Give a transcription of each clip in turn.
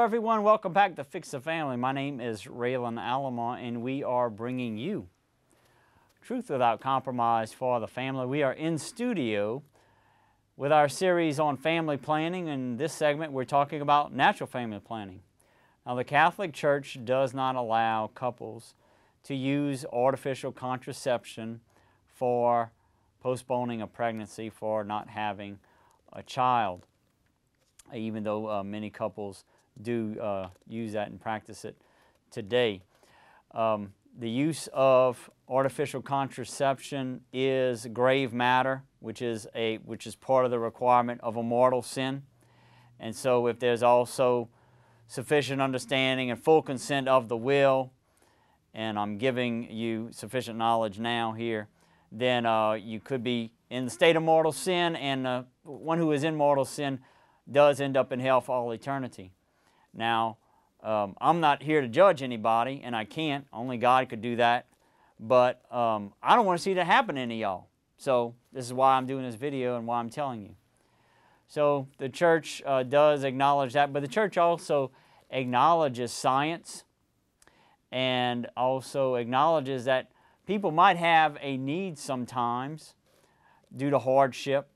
everyone, welcome back to Fix the Family. My name is Raylan Alama, and we are bringing you Truth Without Compromise for the Family. We are in studio with our series on family planning. In this segment, we're talking about natural family planning. Now, the Catholic Church does not allow couples to use artificial contraception for postponing a pregnancy, for not having a child, even though many couples do use that and practice it today. The use of artificial contraception is grave matter, which is part of the requirement of a mortal sin. And so if there's also sufficient understanding and full consent of the will, and I'm giving you sufficient knowledge now here, then you could be in the state of mortal sin, and one who is in mortal sin does end up in hell for all eternity. Now, I'm not here to judge anybody, and I can't. Only God could do that. But I don't want to see that happen to any of y'all. So this is why I'm doing this video and why I'm telling you. So the church does acknowledge that, but the church also acknowledges science and also acknowledges that people might have a need sometimes due to hardship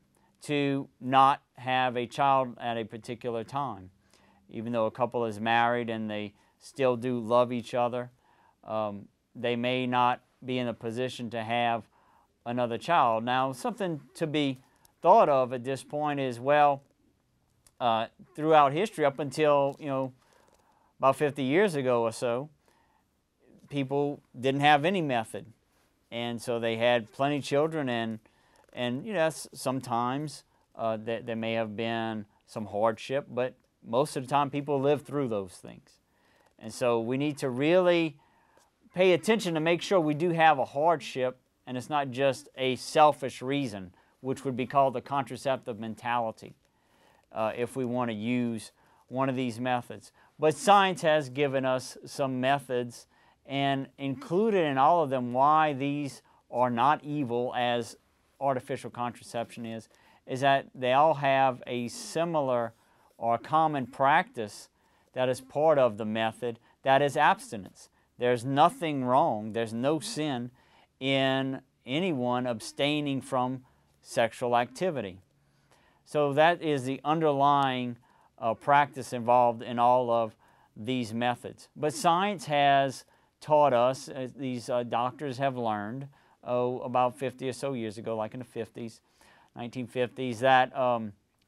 to not have a child at a particular time. Even though a couple is married and they still do love each other, they may not be in a position to have another child. Now, something to be thought of at this point is, well, throughout history, up until, about 50 years ago or so, people didn't have any method. And so they had plenty of children, and sometimes there may have been some hardship, but most of the time people live through those things. And so we need to really pay attention to make sure we do have a hardship, and it's not just a selfish reason, which would be called the contraceptive mentality, if we want to use one of these methods. But science has given us some methods, and included in all of them why these are not evil as artificial contraception is that they all have a similar or common practice that is part of the method, that is abstinence. There's nothing wrong, there's no sin in anyone abstaining from sexual activity. So that is the underlying practice involved in all of these methods. But science has taught us, these doctors have learned, about 50 or so years ago, like in the 50s, 1950s,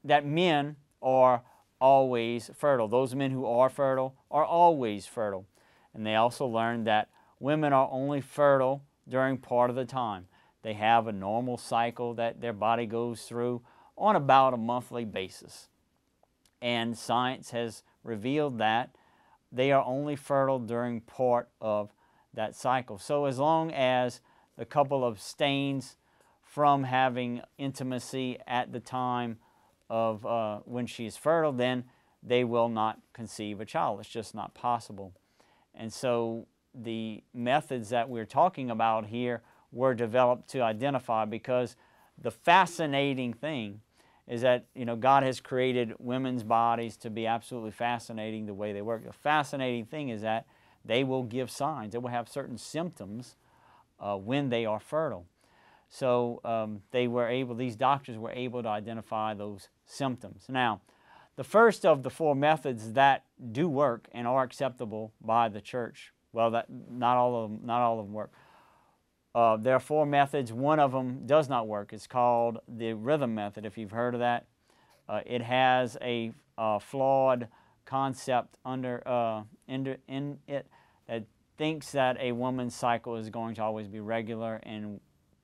that men are always fertile. Those men who are fertile are always fertile. And they also learned that women are only fertile during part of the time. They have a normal cycle that their body goes through on about a monthly basis. And science has revealed that they are only fertile during part of that cycle. So as long as the couple abstains from having intimacy at the time of when she is fertile, then they will not conceive a child. It's just not possible. And so the methods that we're talking about here were developed to identify, because the fascinating thing is that God has created women's bodies to be absolutely fascinating the way they work. The fascinating thing is that they will give signs. They will have certain symptoms when they are fertile. So these doctors were able to identify those symptoms. Now, the first of the four methods that do work and are acceptable by the church, well, not all of them work. There are four methods. One of them does not work. It's called the rhythm method, if you've heard of that. It has a flawed concept in it that thinks that a woman's cycle is going to always be regular, and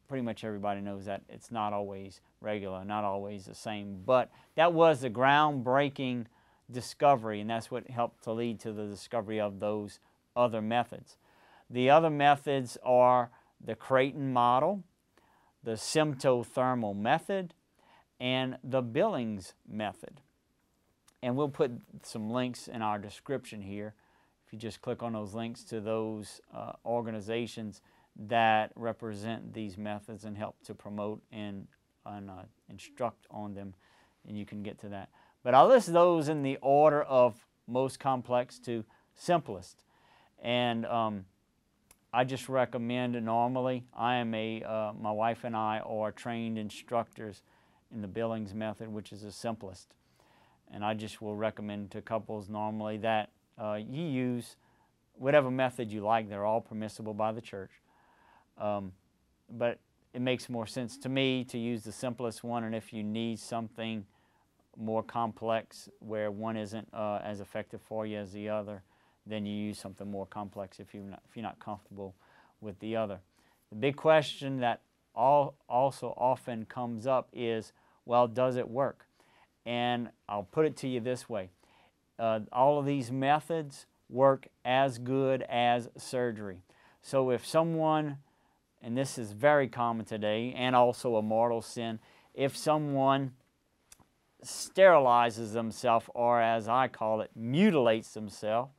pretty much everybody knows that it's not always regular, not always the same. But that was the groundbreaking discovery, and that's what helped to lead to the discovery of those other methods. The other methods are the Creighton Model, the symptothermal method, and the Billings method. And we'll put some links in our description here. If you just click on those links to those organizations that represent these methods and help to promote and instruct on them, and you can get to that. But I'll list those in the order of most complex to simplest. And I just recommend normally, my wife and I are trained instructors in the Billings method, which is the simplest. And I just will recommend to couples normally that you use whatever method you like. They're all permissible by the church. But it makes more sense to me to use the simplest one, and if you need something more complex where one isn't as effective for you as the other, then you use something more complex if you're not comfortable with the other. The big question that also often comes up is, well, does it work? And I'll put it to you this way. All of these methods work as good as surgery. So if someone, and this is very common today, and also a mortal sin, if someone sterilizes themselves, or as I call it, mutilates themselves,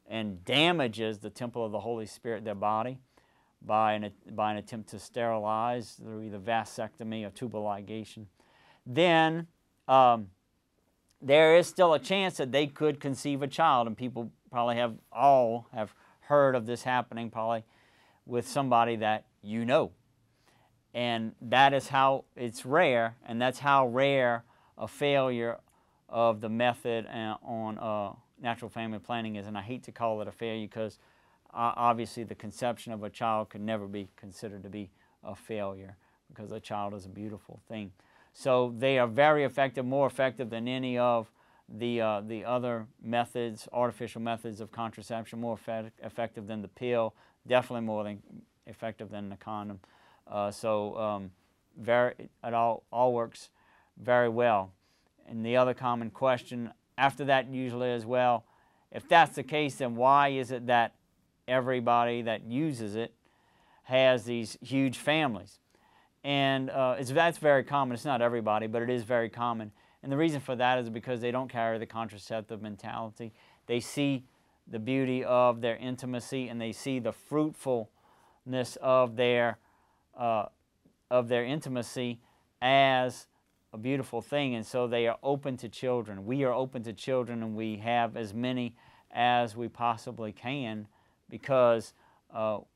and damages the temple of the Holy Spirit, their body, by an attempt to sterilize through either vasectomy or tubal ligation, then there is still a chance that they could conceive a child. And people probably have heard of this happening probably with somebody that you know. And that is how it's rare, and that's how rare a failure of the method on natural family planning is. And I hate to call it a failure because obviously the conception of a child could never be considered to be a failure, because a child is a beautiful thing. So they are very effective, more effective than any of the other methods, artificial methods of contraception, more effective than the pill, definitely more effective than the condom. It all works very well. And the other common question after that usually is, well, if that's the case, then why is it that everybody that uses it has these huge families? And that's very common. It's not everybody, but it is very common. And the reason for that is because they don't carry the contraceptive mentality. They see the beauty of their intimacy, and they see the fruitfulness of their intimacy as a beautiful thing, and so they are open to children. We are open to children, and we have as many as we possibly can, because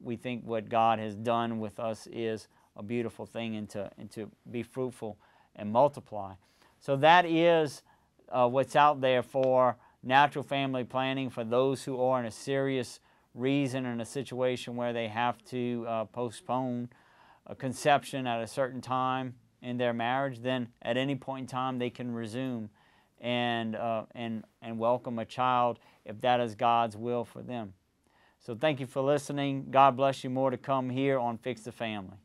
we think what God has done with us is a beautiful thing, and to be fruitful and multiply. So that is what's out there for natural family planning for those who are in a serious reason, in a situation where they have to postpone a conception at a certain time in their marriage. Then at any point in time they can resume and welcome a child if that is God's will for them. So thank you for listening. God bless you. More to come here on Fix the Family.